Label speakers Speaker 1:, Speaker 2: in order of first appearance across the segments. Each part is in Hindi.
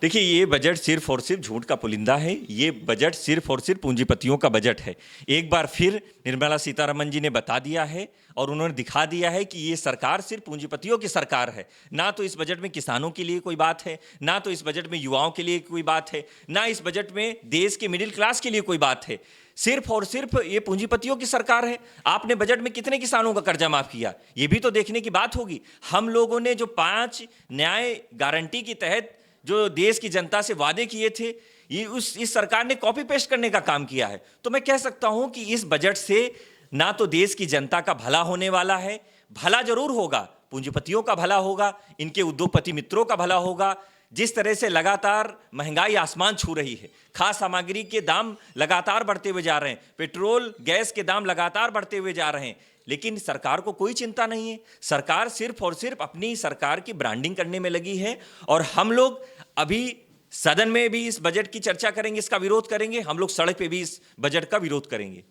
Speaker 1: देखिए, ये बजट सिर्फ और सिर्फ झूठ का पुलिंदा है। ये बजट सिर्फ और सिर्फ पूंजीपतियों का बजट है। एक बार फिर निर्मला सीतारमण जी ने बता दिया है और उन्होंने दिखा दिया है कि ये सरकार सिर्फ पूंजीपतियों की सरकार है। ना तो इस बजट में किसानों के लिए कोई बात है, ना तो इस बजट में युवाओं के लिए कोई बात है, ना इस बजट में देश के मिडिल क्लास के लिए कोई बात है। सिर्फ और सिर्फ ये पूंजीपतियों की सरकार है। आपने बजट में कितने किसानों का कर्जा माफ किया, ये भी तो देखने की बात होगी। हम लोगों ने जो 5 न्याय गारंटी के तहत जो देश की जनता से वादे किए थे, ये इस सरकार ने कॉपी पेस्ट करने का काम किया है। तो मैं कह सकता हूं कि इस बजट से ना तो देश की जनता का भला होने वाला है, भला जरूर होगा, पूंजीपतियों का भला होगा, इनके उद्योगपति मित्रों का भला होगा। जिस तरह से लगातार महंगाई आसमान छू रही है, खाद्य सामग्री के दाम लगातार बढ़ते हुए जा रहे हैं, पेट्रोल गैस के दाम लगातार बढ़ते हुए जा रहे हैं, लेकिन सरकार को कोई चिंता नहीं है। सरकार सिर्फ और सिर्फ अपनी सरकार की ब्रांडिंग करने में लगी है। और हम लोग अभी सदन में भी इस बजट की चर्चा करेंगे, इसका विरोध करेंगे, हम लोग सड़क पे भी इस बजट का विरोध करेंगे।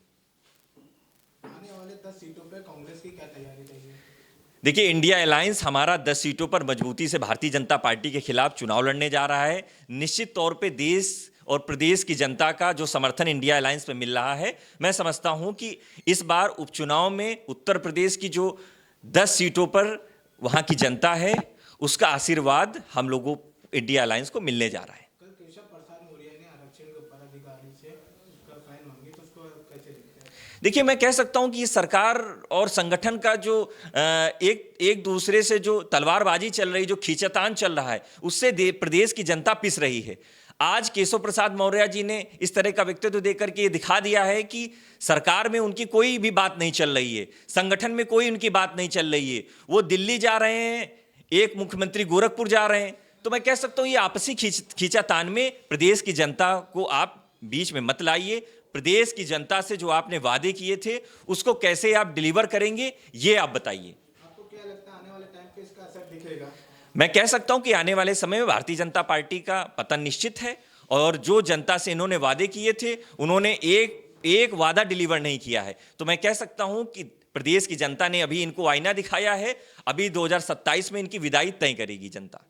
Speaker 2: आने वाले 10 सीटों पे कांग्रेस की क्या तैयारी रहेगी?
Speaker 1: देखिए, इंडिया अलायंस हमारा 10 सीटों पर मजबूती से भारतीय जनता पार्टी के खिलाफ चुनाव लड़ने जा रहा है। निश्चित तौर पे देश और प्रदेश की जनता का जो समर्थन इंडिया अलायंस में मिल रहा है, मैं समझता हूं कि इस बार उपचुनाव में उत्तर प्रदेश की जो 10 सीटों पर वहां की जनता है, उसका आशीर्वाद हम लोगों इंडिया अलायंस को मिलने जा रहा है।
Speaker 2: कल केशव प्रसाद मौर्य ने आरक्षण के ऊपर अधिकारी से उसका फाइन मांगी, तो उसको कैसे देखते हैं?
Speaker 1: देखिए, मैं कह सकता हूं कि सरकार और संगठन का जो एक दूसरे से जो तलवारबाजी चल रही, जो खींचातान चल रहा है, उससे प्रदेश की जनता पिस रही है। आज केशव प्रसाद मौर्य जी ने इस तरह का व्यक्तित्व देकर के ये दिखा दिया है कि सरकार में उनकी कोई भी बात नहीं चल रही है, संगठन में कोई उनकी बात नहीं चल रही है। वो दिल्ली जा रहे हैं, एक मुख्यमंत्री गोरखपुर जा रहे हैं। तो मैं कह सकता हूं ये आपसी खींचातान में प्रदेश की जनता को आप बीच में मत लाइए। प्रदेश की जनता से जो आपने वादे किए थे, उसको कैसे आप डिलीवर करेंगे, ये आप बताइए।
Speaker 2: आपको क्या लगता है आने वाले टाइम पे इसका असर दिखेगा?
Speaker 1: मैं कह सकता हूं कि आने वाले समय में भारतीय जनता पार्टी का पतन निश्चित है। और जो जनता से इन्होंने वादे किए थे, उन्होंने एक वादा डिलीवर नहीं किया है। तो मैं कह सकता हूं कि प्रदेश की जनता ने अभी इनको आईना दिखाया है। अभी 2027 में इनकी विदाई तय करेगी जनता।